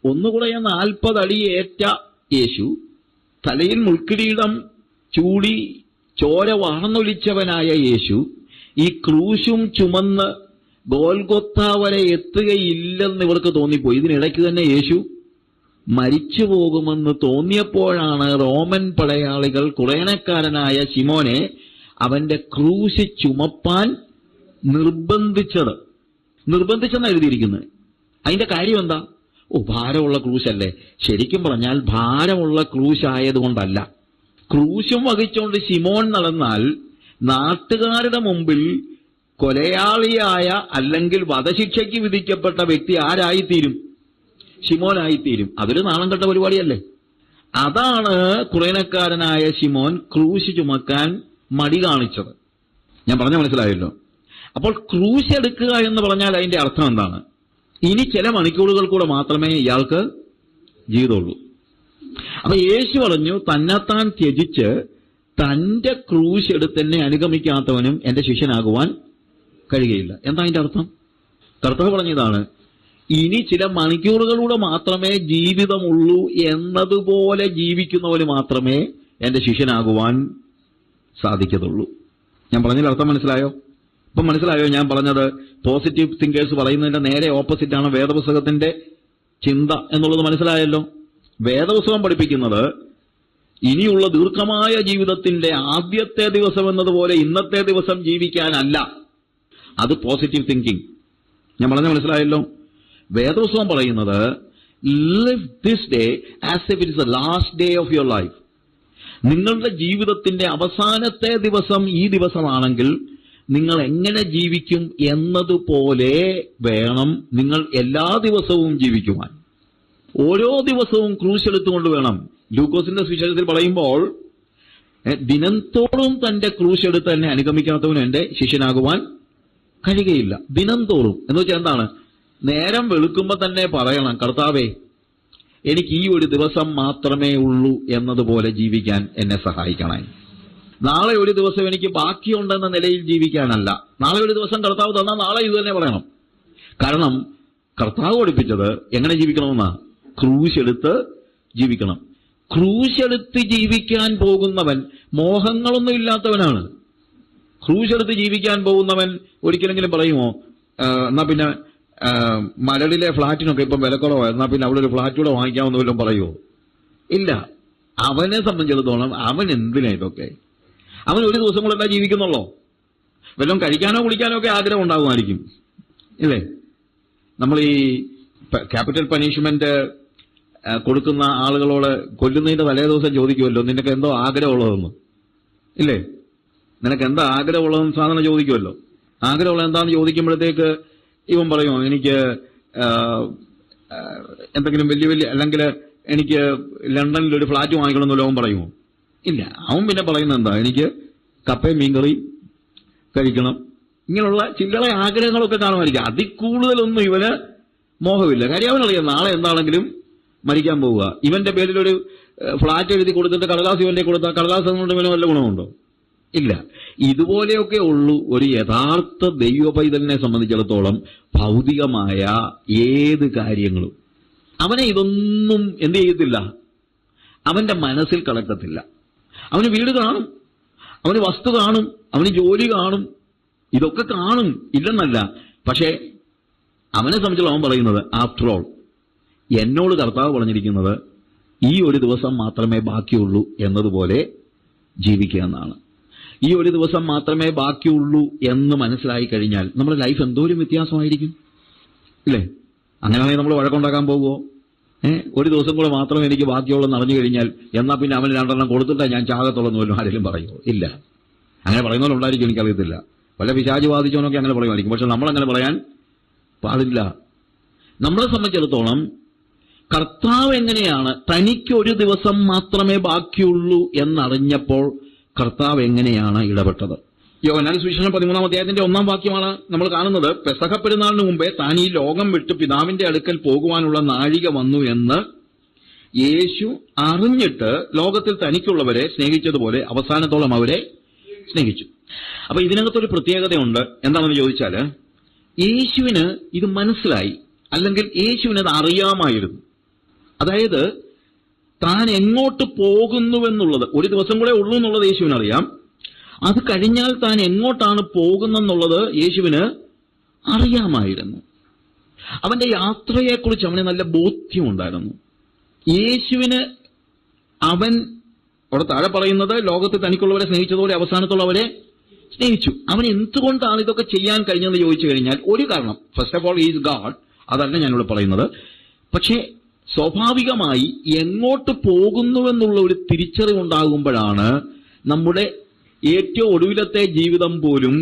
ഒന്നുകൂടെ 40 അടി ഏറ്റ യേശു, തലയിൽ മുൾക്കിരീടം ചൂടി ചോര വാർന്നൊലിച്ചവനായ യേശു ഈ ക്രൂശും ചുമന്ന് ഗോൽഗൊത്ത വരെ എത്തുകയില്ലെന്ന് ഇവർക്ക് തോന്നിപ്പോയി. ഇതിനിടയ്ക്ക് തന്നെ യേശു മരിച്ചു പോകുമെന്ന് തോന്നിയപ്പോഴാണ് റോമൻ പടയാളികൾ കുറേനക്കാരനായ ശിമോനെ അവന്റെ ക്രൂശ് ചുമപ്പാൻ നിർബന്ധിച്ചെന്ന് എഴുതിയിരിക്കുന്നത്. അതിന്റെ കാര്യം എന്താ? ഭാരമുള്ള ക്രൂശല്ലേ? ശരിക്കും പറഞ്ഞാൽ ഭാരമുള്ള ക്രൂശായതുകൊണ്ടല്ല. ക്രൂശും വഹിച്ചുകൊണ്ട് ശിമോൻ നടന്നാൽ നാട്ടുകാരുടെ മുമ്പിൽ കൊലയാളിയായ അല്ലെങ്കിൽ വധശിക്ഷയ്ക്ക് വിധിക്കപ്പെട്ട വ്യക്തി ആരായിത്തീരും? ശിമോനായിത്തീരും. അതൊരു നാണം കെട്ട പരിപാടിയല്ലേ? അതാണ് കുറേനക്കാരനായ ശിമോൻ ക്രൂശ് ചുമക്കാൻ മടി കാണിച്ചത്. ഞാൻ പറഞ്ഞ മനസ്സിലായല്ലോ. അപ്പോൾ ക്രൂശ് എടുക്കുക എന്ന് പറഞ്ഞാൽ അതിന്റെ അർത്ഥം എന്താണ്? ഇനി ചില മണിക്കൂറുകൾ കൂടെ മാത്രമേ ഇയാൾക്ക് ജീവിതമുള്ളൂ. അപ്പൊ യേശു പറഞ്ഞു, തന്നെത്താൻ ത്യജിച്ച് തന്റെ ക്രൂശ് എടുത്ത് എന്നെ അനുഗമിക്കാത്തവനും എന്റെ ശിഷ്യനാകുവാൻ കഴിയുകയില്ല. എന്താ അതിന്റെ അർത്ഥം? കർത്താവ് പറഞ്ഞതാണ്, ഇനി ചില മണിക്കൂറുകളിലൂടെ മാത്രമേ ജീവിതമുള്ളൂ എന്നതുപോലെ ജീവിക്കുന്നവന് മാത്രമേ എന്റെ ശിഷ്യനാകുവാൻ സാധിക്കത്തുള്ളൂ. ഞാൻ പറഞ്ഞതിൽ അർത്ഥം മനസ്സിലായോ? ഇപ്പം മനസ്സിലായോ? ഞാൻ പറഞ്ഞത് പോസിറ്റീവ് തിങ്കേഴ്സ് പറയുന്നതിന്റെ നേരെ ഓപ്പോസിറ്റാണ് വേദപുസ്തകത്തിന്റെ ചിന്ത എന്നുള്ളത് മനസ്സിലായല്ലോ. വേദപുസ്തകം പഠിപ്പിക്കുന്നത് ഇനിയുള്ള ദീർഘമായ ജീവിതത്തിന്റെ ആദ്യത്തെ ദിവസം എന്നതുപോലെ ഇന്നത്തെ ദിവസം ജീവിക്കാനല്ല. അത് പോസിറ്റീവ് തിങ്കിങ്. ഞാൻ പറഞ്ഞ മനസ്സിലായല്ലോ. വേദപുസ്തകം പറയുന്നത് live this day as if it is the last day of your life. നിങ്ങളുടെ ജീവിതത്തിന്റെ അവസാനത്തെ ദിവസം ഈ ദിവസമാണെങ്കിൽ നിങ്ങൾ എങ്ങനെ ജീവിക്കും എന്നതുപോലെ വേണം നിങ്ങൾ എല്ലാ ദിവസവും ജീവിക്കുവാൻ. ഓരോ ദിവസവും ക്രൂശ് എടുത്തുകൊണ്ട് വേണം. ലൂക്കോസിന്റെ സുവിശേഷത്തിൽ പറയുമ്പോൾ, ദിനംതോറും തന്റെ ക്രൂശ് എടുത്ത് എന്നെ അനുഗമിക്കാത്തവനും എന്റെ ശിഷ്യനാകുവാൻ കഴിയുകയില്ല. ദിനംതോറും എന്ന് വെച്ചാൽ എന്താണ്? നേരം വെളുക്കുമ്പോൾ തന്നെ പറയണം, കർത്താവേ, എനിക്ക് ഈ ഒരു ദിവസം മാത്രമേ ഉള്ളൂ എന്നതുപോലെ ജീവിക്കാൻ എന്നെ സഹായിക്കണേ. നാളെ ഒരു ദിവസം എനിക്ക് ബാക്കിയുണ്ടെന്ന നിലയിൽ ജീവിക്കാനല്ല. നാളെ ഒരു ദിവസം കർത്താവ് തന്നാൽ നാളെ ഇത് തന്നെ പറയണം. കാരണം കർത്താവ് പഠിപ്പിച്ചത് എങ്ങനെ ജീവിക്കണമെന്നാ? ക്രൂശെടുത്ത് ജീവിക്കണം. ക്രൂശെടുത്ത് ജീവിക്കാൻ പോകുന്നവൻ മോഹങ്ങളൊന്നും ഇല്ലാത്തവനാണ്. ക്രൂശെടുത്ത് ജീവിക്കാൻ പോകുന്നവൻ ഒരിക്കലെങ്കിലും പറയുമോ, എന്നാ പിന്നെ മരടിലെ ഫ്ളാറ്റിനൊക്കെ ഇപ്പം വിലക്കുറവാണ്, എന്നാ പിന്നെ അവിടെ ഒരു ഫ്ളാറ്റ് കൂടെ വാങ്ങിക്കാമെന്ന് വല്ലതും പറയുമോ? ഇല്ല. അവനെ സംബന്ധിച്ചിടത്തോളം അവൻ എന്തിനാ ഇതൊക്കെ? അവൻ ഒരു ദിവസം കൂടെ എന്താ ജീവിക്കുന്നുള്ളോ? വല്ലതും കഴിക്കാനോ കുടിക്കാനോ ഒക്കെ ആഗ്രഹം ഉണ്ടാകുമായിരിക്കും, ഇല്ലേ? നമ്മൾ ഈ ക്യാപിറ്റൽ പണിഷ്മെന്റ് കൊടുക്കുന്ന ആളുകളോട് കൊല്ലുന്നതിന്റെ തലേ ദിവസം ചോദിക്കുമല്ലോ, നിനക്ക് എന്തോ ആഗ്രഹമുള്ളതെന്ന്, ഇല്ലേ? നിനക്ക് എന്താ ആഗ്രഹമുള്ളതെന്ന് സാധാരണ ചോദിക്കുമല്ലോ. ആഗ്രഹമുള്ളത് എന്താണെന്ന് ചോദിക്കുമ്പോഴത്തേക്ക് ഇവൻ പറയുമോ, എനിക്ക് എന്തെങ്കിലും വലിയ അല്ലെങ്കിൽ എനിക്ക് ലണ്ടനിൽ ഒരു ഫ്ലാറ്റ് വാങ്ങിക്കണമെന്നല്ലോ അവൻ പറയുമോ? ഇല്ല. അവൻ പിന്നെ പറയുന്നത് എന്താ, എനിക്ക് കപ്പയും മീൻകറി കഴിക്കണം. ഇങ്ങനെയുള്ള ചില്ലറ ആഗ്രഹങ്ങളൊക്കെ കാണുമായിരിക്കും. അതിൽ കൂടുതലൊന്നും ഇവന് മോഹമില്ല. കാര്യം അവനറിയാം നാളെ എന്താണെങ്കിലും മരിക്കാൻ പോവുക. ഇവന്റെ പേരിലൊരു ഫ്ലാറ്റ് എഴുതി കൊടുത്തിട്ട് കടലാസ് ഇവന്റെ കൊടുത്താൽ കടലാസ് കൊണ്ട് ഇവന് വല്ല ഗുണമുണ്ടോ? ഇല്ല. ഇതുപോലെയൊക്കെ ഉള്ളൂ ഒരു യഥാർത്ഥ ദൈവ പൈതലിനെ സംബന്ധിച്ചിടത്തോളം ഭൗതികമായ ഏത് കാര്യങ്ങളും. അവനെ ഇതൊന്നും എന്ത് ചെയ്യത്തില്ല, അവന്റെ മനസ്സിൽ കടക്കത്തില്ല. അവന് വീട് കാണും, അവന് വസ്തു കാണും, അവന് ജോലി കാണും, ഇതൊക്കെ കാണും, ഇല്ലെന്നല്ല. പക്ഷേ അവനെ സംബന്ധിച്ചുള്ള അവൻ പറയുന്നത്, ആഫ്റ്റർ ഓൾ എന്നോട് കർത്താവ് പറഞ്ഞിരിക്കുന്നത് ഈ ഒരു ദിവസം മാത്രമേ ബാക്കിയുള്ളൂ എന്നതുപോലെ ജീവിക്കുക എന്നാണ്. ഈ ഒരു ദിവസം മാത്രമേ ബാക്കിയുള്ളൂ എന്ന് മനസ്സിലായി കഴിഞ്ഞാൽ നമ്മുടെ ലൈഫ് എന്തോരം വ്യത്യാസമായിരിക്കും, ഇല്ലേ? അങ്ങനെയാണെങ്കിൽ നമ്മൾ വഴക്കുണ്ടാക്കാൻ പോകുമോ? ഒരു ദിവസം കൂടെ മാത്രമേ എനിക്ക് ബാക്കിയുള്ളൂ അറിഞ്ഞു കഴിഞ്ഞാൽ എന്നാൽ പിന്നെ അവന് 2 കൊടുത്തിട്ടാ ഞാൻ ചാകത്തുള്ളെന്ന് പോലും ആരെങ്കിലും പറയുമോ? ഇല്ല. അങ്ങനെ പറയുന്നവരുണ്ടായിരിക്കും, എനിക്കറിയത്തില്ല. വല്ല പിശാച് ബാധിച്ചവനൊക്കെ അങ്ങനെ പറയുമായിരിക്കും. പക്ഷെ നമ്മളങ്ങനെ പറയാൻ പാടില്ല. നമ്മളെ സംബന്ധിച്ചിടത്തോളം കർത്താവ് എങ്ങനെയാണ് തനിക്കൊരു ദിവസം മാത്രമേ ബാക്കിയുള്ളൂ എന്നറിഞ്ഞപ്പോൾ കർത്താവ് എങ്ങനെയാണ് ഇടപെട്ടത്? യോഹന്നാൻ സുവിശേഷം 13-ാം അധ്യായത്തിന്റെ 1-ാം വാക്യമാണ് നമ്മൾ കാണുന്നത്. പെസഹ പെരുന്നാളിന് മുമ്പേ താൻ ഈ ലോകം വിട്ട് പിതാവിന്റെ അടുക്കൽ പോകുവാനുള്ള നാഴിക വന്നു എന്ന് യേശു അറിഞ്ഞിട്ട് ലോകത്തിൽ തനിക്കുള്ളവരെ സ്നേഹിച്ചതുപോലെ അവസാനത്തോളം അവരെ സ്നേഹിച്ചു. അപ്പൊ ഇതിനകത്തൊരു പ്രത്യേകതയുണ്ട്. എന്താണെന്ന് ചോദിച്ചാൽ, യേശുവിന് ഇത് മനസ്സിലായി, അല്ലെങ്കിൽ യേശുവിന് അത് അറിയാമായിരുന്നു. അതായത് താൻ എങ്ങോട്ട് പോകുന്നുവെന്നുള്ളത്, ഒരു ദിവസം കൂടെ ഉള്ളൂ എന്നുള്ളത് യേശുവിനറിയാം. അത് കഴിഞ്ഞാൽ താൻ എങ്ങോട്ടാണ് പോകുന്നെന്നുള്ളത് യേശുവിന് അറിയാമായിരുന്നു. അവന്റെ യാത്രയെക്കുറിച്ച് അവന് നല്ല ബോധ്യമുണ്ടായിരുന്നു. യേശുവിന് അവൻ അവിടെ താഴെ പറയുന്നത് ലോകത്തിൽ തനിക്കുള്ളവരെ സ്നേഹിച്ചതുപോലെ അവസാനത്തുള്ളവരെ സ്നേഹിച്ചു. അവൻ എന്തുകൊണ്ടാണ് ഇതൊക്കെ ചെയ്യാൻ കഴിഞ്ഞതെന്ന് ചോദിച്ചു കഴിഞ്ഞാൽ ഒരു കാരണം, first of all is God, അതല്ല ഞാനിവിടെ പറയുന്നത്. പക്ഷേ സ്വാഭാവികമായി എങ്ങോട്ട് പോകുന്നുവെന്നുള്ള ഒരു തിരിച്ചറിവുണ്ടാകുമ്പോഴാണ് നമ്മുടെ ഏറ്റവും ഒടുവിലത്തെ ജീവിതം പോലും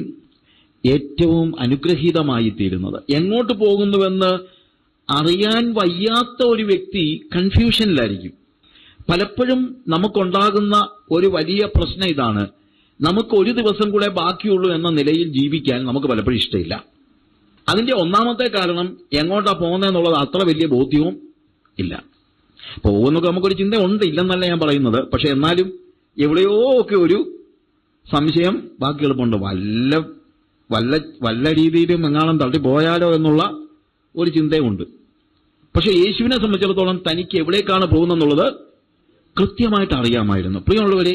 ഏറ്റവും അനുഗ്രഹീതമായി തീരുന്നത്. എങ്ങോട്ട് പോകുന്നുവെന്ന് അറിയാൻ വയ്യാത്ത ഒരു വ്യക്തി കൺഫ്യൂഷനിലായിരിക്കും. പലപ്പോഴും നമുക്കുണ്ടാകുന്ന ഒരു വലിയ പ്രശ്നം ഇതാണ്, നമുക്ക് ഒരു ദിവസം കൂടെ ബാക്കിയുള്ളൂ എന്ന നിലയിൽ ജീവിക്കാൻ നമുക്ക് പലപ്പോഴും ഇഷ്ടമില്ല. അതിന്റെ ഒന്നാമത്തെ കാരണം എങ്ങോട്ടാ പോകുന്നതെന്നുള്ളത് അത്ര വലിയ ബോധ്യവും ഇല്ല. പോകുന്നൊക്കെ നമുക്കൊരു ചിന്ത ഉണ്ട്, ഇല്ലെന്നല്ല ഞാൻ പറയുന്നത്. പക്ഷെ എന്നാലും എവിടെയോ ഒക്കെ ഒരു സംശയം ബാക്കി എളുപ്പമുണ്ട്. വല്ല രീതിയിലും എങ്ങാനും തട്ടിപ്പോയാലോ എന്നുള്ള ഒരു ചിന്തയുണ്ട്. പക്ഷെ യേശുവിനെ സംബന്ധിച്ചിടത്തോളം തനിക്ക് എവിടേക്കാണ് പോകുന്നതെന്നുള്ളത് കൃത്യമായിട്ട് അറിയാമായിരുന്നു. പ്രിയമുള്ളവരെ,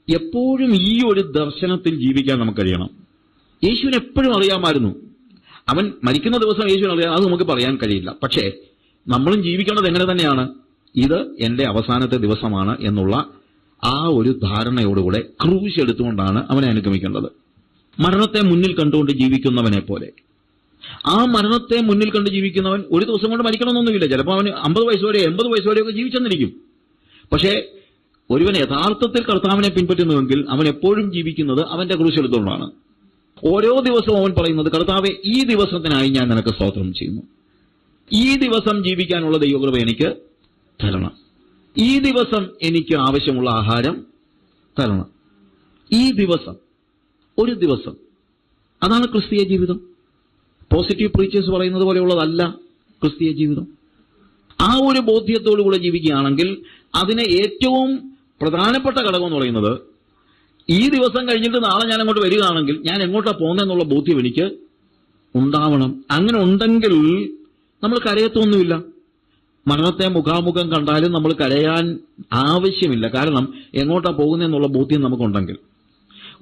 എപ്പോഴും ഈ ഒരു ദർശനത്തിൽ ജീവിക്കാൻ നമുക്ക് കഴിയണം. യേശുവിന് എപ്പോഴും അറിയാമായിരുന്നു. അവൻ മരിക്കുന്ന ദിവസം യേശുവിന് അറിയാം, അത് നമുക്ക് പറയാൻ കഴിയില്ല. പക്ഷേ നമ്മളും ജീവിക്കേണ്ടത് എങ്ങനെ തന്നെയാണ്, ഇത് എൻ്റെ അവസാനത്തെ ദിവസമാണ് എന്നുള്ള ആ ഒരു ധാരണയോടുകൂടെ ക്രൂശ് എടുത്തുകൊണ്ടാണ് അവനെ അനുഗമിക്കേണ്ടത്. മരണത്തെ മുന്നിൽ കണ്ടുകൊണ്ട് ജീവിക്കുന്നവനെ പോലെ. ആ മരണത്തെ മുന്നിൽ കണ്ട് ജീവിക്കുന്നവൻ ഒരു ദിവസം കൊണ്ട് മരിക്കണമെന്നൊന്നുമില്ല. ചിലപ്പോൾ അവന് 50 വയസ്സ് വരെ 80 വയസ്സ് വരെയൊക്കെ ജീവിച്ചെന്നിരിക്കും. പക്ഷേ ഒരുവൻ യഥാർത്ഥത്തിൽ കർത്താവിനെ പിൻപറ്റുന്നുവെങ്കിൽ അവൻ എപ്പോഴും ജീവിക്കുന്നത് അവന്റെ ക്രൂശ് എടുത്തുകൊണ്ടാണ്. ഓരോ ദിവസവും അവൻ പറയുന്നത്, കർത്താവെ, ഈ ദിവസത്തിനായി ഞാൻ നിനക്ക് സ്തോത്രം ചെയ്യുന്നു. ഈ ദിവസം ജീവിക്കാനുള്ള ദൈവകൃപ എനിക്ക് തരണം. ഈ ദിവസം എനിക്ക് ആവശ്യമുള്ള ആഹാരം തരണം. ഈ ദിവസം, ഒരു ദിവസം. അതാണ് ക്രിസ്തീയ ജീവിതം. പോസിറ്റീവ് പ്രീച്ചേഴ്സ് പറയുന്നത് പോലെയുള്ളതല്ല ക്രിസ്തീയ ജീവിതം. ആ ഒരു ബോധ്യത്തോടുകൂടെ ജീവിക്കുകയാണെങ്കിൽ അതിന് ഏറ്റവും പ്രധാനപ്പെട്ട ഘടകം എന്ന് പറയുന്നത്, ഈ ദിവസം കഴിഞ്ഞിട്ട് നാളെ ഞാൻ അങ്ങോട്ട് വരികയാണെങ്കിൽ ഞാൻ എങ്ങോട്ടാണ് പോകുന്നതെന്നുള്ള ബോധ്യം എനിക്ക് ഉണ്ടാവണം. അങ്ങനെ ഉണ്ടെങ്കിൽ നമ്മൾ കരയത്തൊന്നുമില്ല. മരണത്തെ മുഖാമുഖം കണ്ടാലും നമ്മൾ കരയാൻ ആവശ്യമില്ല. കാരണം എങ്ങോട്ടാണ് പോകുന്നതെന്നുള്ള ബോധ്യം നമുക്കുണ്ടെങ്കിൽ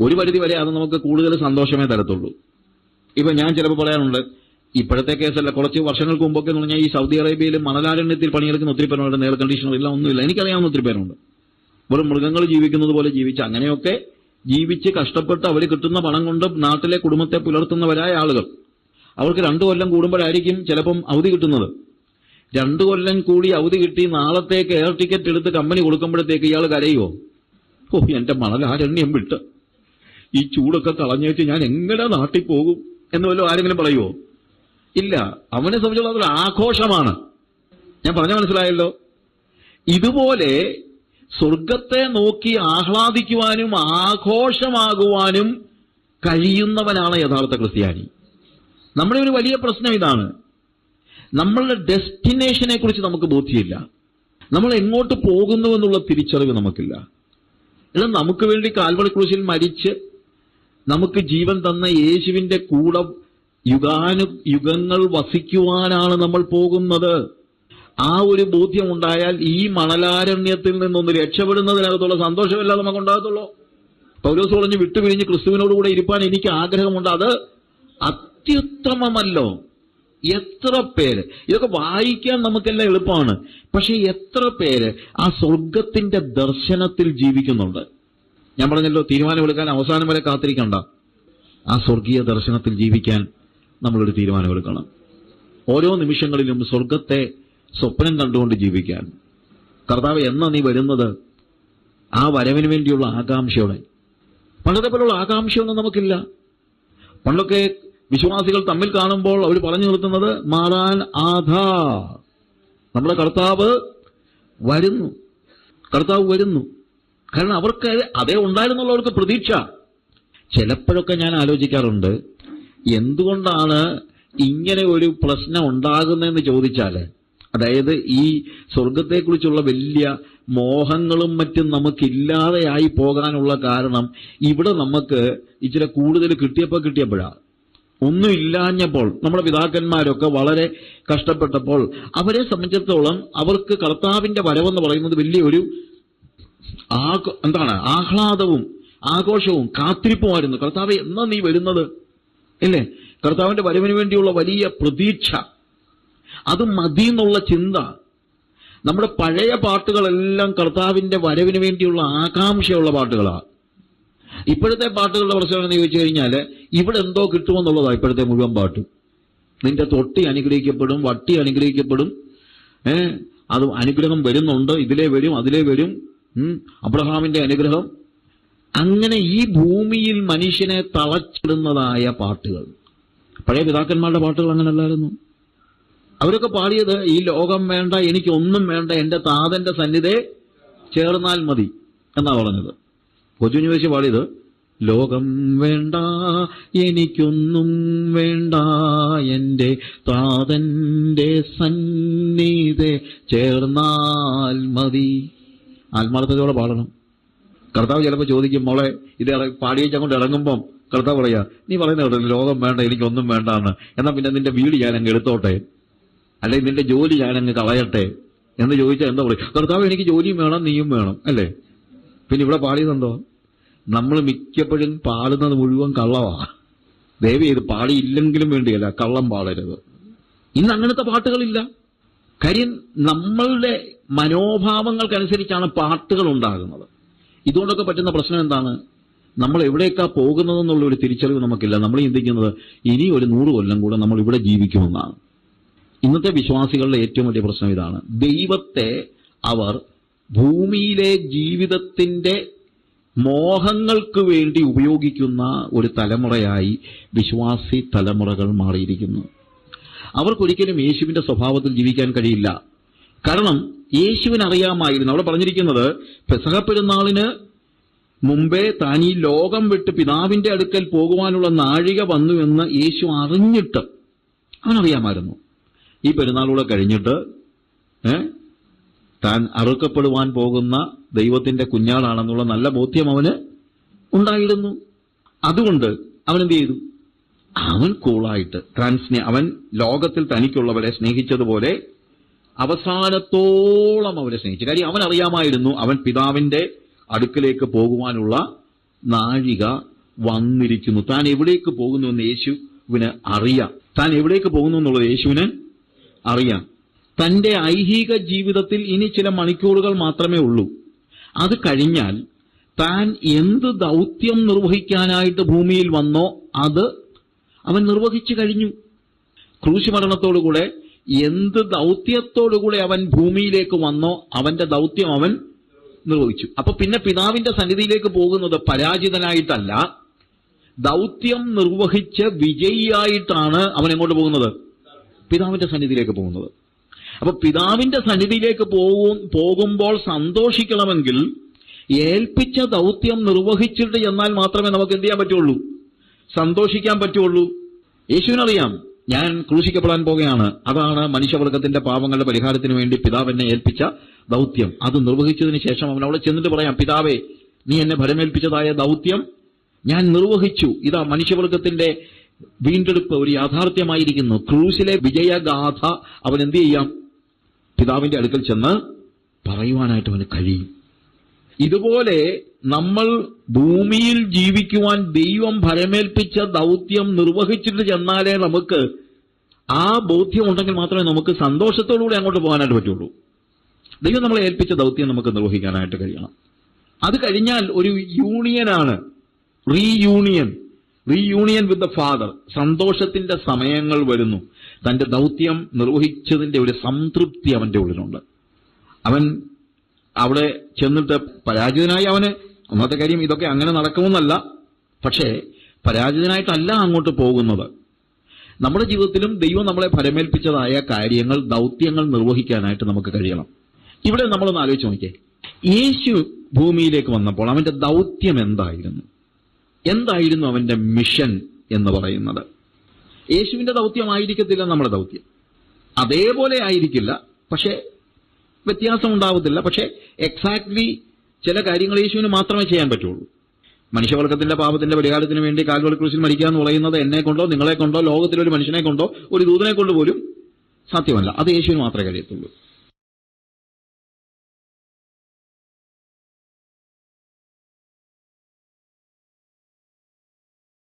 ഒരു പരിധി വരെ അത് നമുക്ക് കൂടുതൽ സന്തോഷമേ തരത്തുള്ളൂ. ഇപ്പൊ ഞാൻ ചിലപ്പോൾ പറയാറുണ്ട്, ഇപ്പോഴത്തെ കേസല്ല, കുറച്ച് വർഷങ്ങൾക്ക് മുമ്പൊക്കെ എന്ന് പറഞ്ഞാൽ ഈ സൗദി അറേബ്യയിൽ മണലാരണ്യത്തിൽ പണിയെടുക്കുന്ന ഒത്തിരി പേരുണ്ട്. എയർ കണ്ടീഷണർ ഇല്ല, ഒന്നുമില്ല. എനിക്കറിയാവുന്ന ഒത്തിരി പേരുണ്ട്. വെറും മൃഗങ്ങൾ ജീവിക്കുന്നത് പോലെ ജീവിച്ച് അങ്ങനെയൊക്കെ ജീവിച്ച് കഷ്ടപ്പെട്ട് അവർ കിട്ടുന്ന പണം കൊണ്ട് നാട്ടിലെ കുടുംബത്തെ പുലർത്തുന്നവരായ ആളുകൾ. അവർക്ക് 2 കൊല്ലം കൂടുമ്പോഴായിരിക്കും ചിലപ്പം അവധി കിട്ടുന്നത്. 2 കൊല്ലം കൂടി അവധി കിട്ടി നാളത്തേക്ക് എയർ ടിക്കറ്റ് എടുത്ത് കമ്പനി കൊടുക്കുമ്പോഴത്തേക്ക് ഇയാൾ കരയുമോ? ഓ, എന്റെ മണലാരണ്യം വിട്ട് ഈ ചൂടൊക്കെ കളഞ്ഞേച്ച് ഞാൻ എങ്ങനെ നാട്ടിൽ പോകും എന്ന് വല്ലതും ആരെങ്കിലും പറയുമോ? ഇല്ല. അവനെ സംബന്ധിച്ചുള്ള അതൊരു ആഘോഷമാണ്. ഞാൻ പറഞ്ഞ മനസ്സിലായല്ലോ. ഇതുപോലെ സ്വർഗത്തെ നോക്കി ആഹ്ലാദിക്കുവാനും ആഘോഷമാകുവാനും കഴിയുന്നവനാണ് യഥാർത്ഥ ക്രിസ്ത്യാനി. നമ്മുടെ ഒരു വലിയ പ്രശ്നം ഇതാണ്, നമ്മളുടെ ഡെസ്റ്റിനേഷനെ കുറിച്ച് നമുക്ക് ബോധ്യമില്ല. നമ്മൾ എങ്ങോട്ട് പോകുന്നു എന്നുള്ള തിരിച്ചറിവ് നമുക്കില്ല. എന്നാൽ നമുക്ക് വേണ്ടി കാൽവറി ക്രൂശിൽ മരിച്ച് നമുക്ക് ജീവൻ തന്ന യേശുവിന്റെ കൂടെ യുഗങ്ങൾ വസിക്കുവാനാണ് നമ്മൾ പോകുന്നത്. ആ ഒരു ബോധ്യം ഉണ്ടായാൽ ഈ മണലാരണ്യത്തിൽ നിന്നൊന്ന് രക്ഷപ്പെടുന്നതിനകത്തുള്ള സന്തോഷമല്ല നമുക്കുണ്ടാകത്തുള്ളൂ. പൗലോസ് പറഞ്ഞ്, വിട്ടുപിരിഞ്ഞ് ക്രിസ്തുവിനോടുകൂടെ ഇരിപ്പാൻ എനിക്ക് ആഗ്രഹമുണ്ട്. അത് അത്യുത്തമമല്ലോ. എത്ര പേര്, ഇതൊക്കെ വായിക്കാൻ നമുക്കെല്ലാം എളുപ്പമാണ്, പക്ഷെ എത്ര പേര് ആ സ്വർഗത്തിന്റെ ദർശനത്തിൽ ജീവിക്കുന്നുണ്ട്? ഞാൻ പറഞ്ഞല്ലോ, തീരുമാനമെടുക്കാൻ അവസാനം വരെ കാത്തിരിക്കണ്ട. ആ സ്വർഗീയ ദർശനത്തിൽ ജീവിക്കാൻ നമ്മളൊരു തീരുമാനമെടുക്കണം. ഓരോ നിമിഷങ്ങളിലും സ്വർഗത്തെ സ്വപ്നം കണ്ടുകൊണ്ട് ജീവിക്കാൻ. കർത്താവ് എന്നാ നീ വരുന്നത്? ആ വരവിന് വേണ്ടിയുള്ള ആകാംക്ഷയോടെ. പണ്ടത്തെ പോലുള്ള ആകാംക്ഷയൊന്നും നമുക്കില്ല. പണ്ടൊക്കെ വിശ്വാസികൾ തമ്മിൽ കാണുമ്പോൾ അവർ പറഞ്ഞു നിർത്തുന്നത് മാറാൻ ആധാ, നമ്മുടെ കർത്താവ് വരുന്നു, കർത്താവ് വരുന്നു. കാരണം അവർക്ക് അതേ ഉണ്ടായിരുന്നുള്ളവർക്ക് പ്രതീക്ഷ. ചിലപ്പോഴൊക്കെ ഞാൻ ആലോചിക്കാറുണ്ട്, എന്തുകൊണ്ടാണ് ഇങ്ങനെ ഒരു പ്രശ്നം ഉണ്ടാകുന്നതെന്ന് ചോദിച്ചാൽ, അതായത് ഈ സ്വർഗത്തെക്കുറിച്ചുള്ള വലിയ മോഹങ്ങളും മറ്റും നമുക്കില്ലാതെയായി പോകാനുള്ള കാരണം ഇവിടെ നമുക്ക് ഇച്ചിരി കൂടുതൽ കിട്ടിയപ്പോഴാണ്. ഒന്നുമില്ലാഞ്ഞപ്പോൾ നമ്മുടെ പിതാക്കന്മാരൊക്കെ വളരെ കഷ്ടപ്പെട്ടപ്പോൾ അവരെ സംബന്ധിച്ചിടത്തോളം അവർക്ക് കർത്താവിന്റെ വരവെന്ന് പറയുന്നത് വലിയൊരു ആഹ്ലാദവും ആഘോഷവും കാത്തിരിപ്പുമായിരുന്നു. കർത്താവെ, എന്നാ നീ വരുന്നത്? ഇല്ലേ? കർത്താവിന്റെ വരവിന് വേണ്ടിയുള്ള വലിയ പ്രതീക്ഷ, അത് മതി എന്നുള്ള ചിന്ത. നമ്മുടെ പഴയ പാട്ടുകളെല്ലാം കർത്താവിന്റെ വരവിന് വേണ്ടിയുള്ള ആകാംക്ഷയുള്ള പാട്ടുകളാണ്. ഇപ്പോഴത്തെ പാട്ടുകളുടെ പ്രശ്നം എന്ന് ചോദിച്ചു കഴിഞ്ഞാൽ ഇവിടെ എന്തോ കിട്ടുമെന്നുള്ളതാണ് ഇപ്പോഴത്തെ മുഴുവൻ പാട്ടും. നിന്റെ തൊട്ടി അനുഗ്രഹിക്കപ്പെടും, വട്ടി അനുഗ്രഹിക്കപ്പെടും, അത് അനുഗ്രഹം വരുന്നുണ്ട്, ഇതിലേ വരും, അതിലേ വരും, അബ്രഹാമിന്റെ അനുഗ്രഹം. അങ്ങനെ ഈ ഭൂമിയിൽ മനുഷ്യനെ തളച്ചിടുന്നതായ പാട്ടുകൾ. പഴയ പിതാക്കന്മാരുടെ പാട്ടുകൾ അങ്ങനല്ലായിരുന്നു. അവരൊക്കെ പാടിയത് ഈ ലോകം വേണ്ട, എനിക്കൊന്നും വേണ്ട, എന്റെ താതന്റെ സന്നിധി ചേർന്നാൽ മതി എന്നാ പറഞ്ഞത്. കൊച്ചുകുഞ്ഞു വെച്ച് പാടിയത് ലോകം വേണ്ട, എനിക്കൊന്നും വേണ്ട, എന്റെ താതന്റെ സന്നിധി ചേർന്നാൽ മതി. ആത്മാർത്ഥതയോടെ പാടണം. കർത്താവ് ചിലപ്പോൾ ചോദിക്കും, മോളെ ഇത് പാടിയങ്ങോട്ട് ഇറങ്ങുമ്പം കർത്താവ് പറയാ, നീ പറയുന്നത് ലോകം വേണ്ട, എനിക്കൊന്നും വേണ്ടാന്ന്, എന്നാൽ പിന്നെ നിന്റെ വീട് ഞാനങ്ങ് എടുത്തോട്ടെ, അല്ലെങ്കിൽ നിന്റെ ജോലി ഞാനങ്ങ് കളയട്ടെ എന്ന് ചോദിച്ചാൽ എന്താ പറയും? കർത്താവ്, എനിക്ക് ജോലിയും വേണം, നീയും വേണം, അല്ലേ? പിന്നെ ഇവിടെ പാടിയതെന്തോ? നമ്മൾ മിക്കപ്പോഴും പാടുന്നത് മുഴുവൻ കള്ളവാ. ദയവ് ചെയ്ത് പാടിയില്ലെങ്കിലും വേണ്ടിയല്ല, കള്ളം പാടരുത്. ഇന്ന് അങ്ങനത്തെ പാട്ടുകളില്ല. കാര്യം നമ്മളുടെ മനോഭാവങ്ങൾക്കനുസരിച്ചാണ് പാട്ടുകൾ ഉണ്ടാകുന്നത്. ഇതുകൊണ്ടൊക്കെ പറ്റുന്ന പ്രശ്നം എന്താണ്? നമ്മൾ എവിടേക്കാ പോകുന്നതെന്നുള്ള ഒരു തിരിച്ചറിവ് നമുക്കില്ല. നമ്മൾ ചിന്തിക്കുന്നത് ഇനി ഒരു 100 കൊല്ലം കൂടെ നമ്മൾ ഇവിടെ ജീവിക്കുമെന്നാണ്. ഇന്നത്തെ വിശ്വാസികളുടെ ഏറ്റവും വലിയ പ്രശ്നം ഇതാണ്. ദൈവത്തെ അവർ ഭൂമിയിലെ ജീവിതത്തിന്റെ മോഹങ്ങൾക്ക് വേണ്ടി ഉപയോഗിക്കുന്ന ഒരു തലമുറയായി വിശ്വാസി തലമുറകൾ മാറിയിരിക്കുന്നു. അവർക്കൊരിക്കലും യേശുവിന്റെ സ്വഭാവത്തിൽ ജീവിക്കാൻ കഴിയില്ല. കാരണം യേശുവിനറിയാമായിരുന്നു. അവിടെ പറഞ്ഞിരിക്കുന്നത്, പെസഹ പെരുന്നാളിന് മുമ്പേ താൻ ഈ ലോകം വിട്ട് പിതാവിന്റെ അടുക്കൽ പോകുവാനുള്ള നാഴിക വന്നു എന്ന് യേശു അറിഞ്ഞിട്ട് അവനറിയാമായിരുന്നു. ഈ പെരുന്നാളൂടെ കഴിഞ്ഞിട്ട് താൻ അറുക്കപ്പെടുവാൻ പോകുന്ന ദൈവത്തിന്റെ കുഞ്ഞാടാണെന്നുള്ള നല്ല ബോധ്യം അവന് ഉണ്ടായിരുന്നു. അതുകൊണ്ട് അവൻ എന്ത് ചെയ്തു? അവൻ കൂളായിട്ട് അവൻ ലോകത്തിൽ തനിക്കുള്ളവരെ സ്നേഹിച്ചതുപോലെ അവസാനത്തോളം അവരെ സ്നേഹിച്ചു. കാര്യം അവൻ അറിയാമായിരുന്നു അവൻ പിതാവിന്റെ അടുക്കലേക്ക് പോകുവാനുള്ള നാഴിക വന്നിരിക്കുന്നു. താൻ എവിടേക്ക് പോകുന്നു എന്ന് യേശുവിന് അറിയാം. താൻ എവിടേക്ക് പോകുന്നു എന്നുള്ളത് യേശുവിന് അറിയാം. തന്റെ ഐഹിക ജീവിതത്തിൽ ഇനി ചില മണിക്കൂറുകൾ മാത്രമേ ഉള്ളൂ. അത് കഴിഞ്ഞാൽ താൻ എന്ത് ദൗത്യം നിർവഹിക്കാനായിട്ട് ഭൂമിയിൽ വന്നോ അത് അവൻ നിർവഹിച്ചു കഴിഞ്ഞു. ക്രൂശ് മരണത്തോടുകൂടെ എന്ത് ദൗത്യത്തോടുകൂടെ അവൻ ഭൂമിയിലേക്ക് വന്നോ അവന്റെ ദൗത്യം അവൻ നിർവഹിച്ചു. അപ്പൊ പിന്നെ പിതാവിന്റെ സന്നിധിയിലേക്ക് പോകുന്നത് പരാജിതനായിട്ടല്ല, ദൗത്യം നിർവഹിച്ച് വിജയിയായിട്ടാണ് അവൻ എങ്ങോട്ട് പോകുന്നത്? പിതാവിന്റെ സന്നിധിയിലേക്ക് പോകുന്നത്. അപ്പൊ പിതാവിന്റെ സന്നിധിയിലേക്ക് പോകുമ്പോൾ സന്തോഷിക്കണമെങ്കിൽ ഏൽപ്പിച്ച ദൗത്യം നിർവഹിച്ചിട്ട് എന്നാൽ മാത്രമേ നമുക്ക് എന്ത് ചെയ്യാൻ പറ്റുള്ളൂ? സന്തോഷിക്കാൻ പറ്റുള്ളൂ. യേശുവിനറിയാം ഞാൻ ക്രൂശിക്കപ്പെടാൻ പോകുകയാണ്. അതാണ് മനുഷ്യവർഗത്തിന്റെ പാപങ്ങളുടെ പരിഹാരത്തിന് വേണ്ടി പിതാവ് എന്നെ ഏൽപ്പിച്ച ദൗത്യം. അത് നിർവഹിച്ചതിന് ശേഷം അവൻ അവിടെ ചെന്നിട്ട് പറയാം, പിതാവേ, നീ എന്നെ ഭരമേൽപ്പിച്ചതായ ദൗത്യം ഞാൻ നിർവഹിച്ചു. ഇതാ മനുഷ്യവർഗത്തിന്റെ വീണ്ടെടുപ്പ് ഒരു യാഥാർത്ഥ്യമായിരിക്കുന്നു. ക്രൂശിലെ വിജയഗാഥ അവൻ എന്ത് ചെയ്യാം? പിതാവിന്റെ അടുക്കൽ ചെന്ന് പറയുവാനായിട്ട് അവന് കഴിയും. ഇതുപോലെ നമ്മൾ ഭൂമിയിൽ ജീവിക്കുവാൻ ദൈവം ഭരമേൽപ്പിച്ച ദൗത്യം നിർവഹിച്ചിട്ട് ചെന്നാലേ നമുക്ക് ആ ബോധ്യം ഉണ്ടെങ്കിൽ മാത്രമേ നമുക്ക് സന്തോഷത്തോടുകൂടി അങ്ങോട്ട് പോകാനായിട്ട് പറ്റുള്ളൂ. ദൈവം നമ്മളെ ഏൽപ്പിച്ച ദൗത്യം നമുക്ക് നിർവഹിക്കാനായിട്ട് കഴിയണം. അത് കഴിഞ്ഞാൽ ഒരു യൂണിയനാണ്, റീയൂണിയൻ വിത്ത് ദ ഫാദർ. സന്തോഷത്തിന്റെ സമയങ്ങൾ വരുന്നു. തന്റെ ദൗത്യം നിർവഹിച്ചതിന്റെ ഒരു സംതൃപ്തി അവന്റെ ഉള്ളിലുണ്ട്. അവൻ അവിടെ ചെന്നിട്ട് പരാജിതനായി അവന് ഒന്നാമത്തെ കാര്യം ഇതൊക്കെ അങ്ങനെ നടക്കുമെന്നല്ല, പക്ഷേ പരാജിതനായിട്ടല്ല അങ്ങോട്ട് പോകുന്നത്. നമ്മുടെ ജീവിതത്തിലും ദൈവം നമ്മളെ ഫലമേൽപ്പിച്ചതായ കാര്യങ്ങൾ, ദൗത്യങ്ങൾ നിർവഹിക്കാനായിട്ട് നമുക്ക് കഴിയണം. ഇവിടെ നമ്മളൊന്ന് ആലോചിച്ച് നോക്കിയേ, യേശു ഭൂമിയിലേക്ക് വന്നപ്പോൾ അവന്റെ ദൗത്യം എന്തായിരുന്നു അവന്റെ മിഷൻ എന്ന് പറയുന്നത്? യേശുവിന്റെ ദൗത്യമായിരിക്കത്തില്ല നമ്മുടെ ദൗത്യം, അതേപോലെ ആയിരിക്കില്ല, പക്ഷേ വ്യത്യാസം ഉണ്ടാവത്തില്ല. പക്ഷേ എക്സാക്ട്ലി ചില കാര്യങ്ങൾ യേശുവിന് മാത്രമേ ചെയ്യാൻ പറ്റുള്ളൂ. മനുഷ്യവർഗത്തിന്റെ പാപത്തിന്റെ പരിഹാരത്തിന് വേണ്ടി കാൽവറി ക്രൂശിൽ മരിക്കുക എന്ന് പറയുന്നത് എന്നെ കൊണ്ടോ നിങ്ങളെ കൊണ്ടോ ലോകത്തിലൊരു മനുഷ്യനെ കൊണ്ടോ ഒരു ദൂതനെ കൊണ്ട് പോലും സാധ്യമല്ല. അത് യേശുവിന് മാത്രമേ കഴിയത്തുള്ളൂ.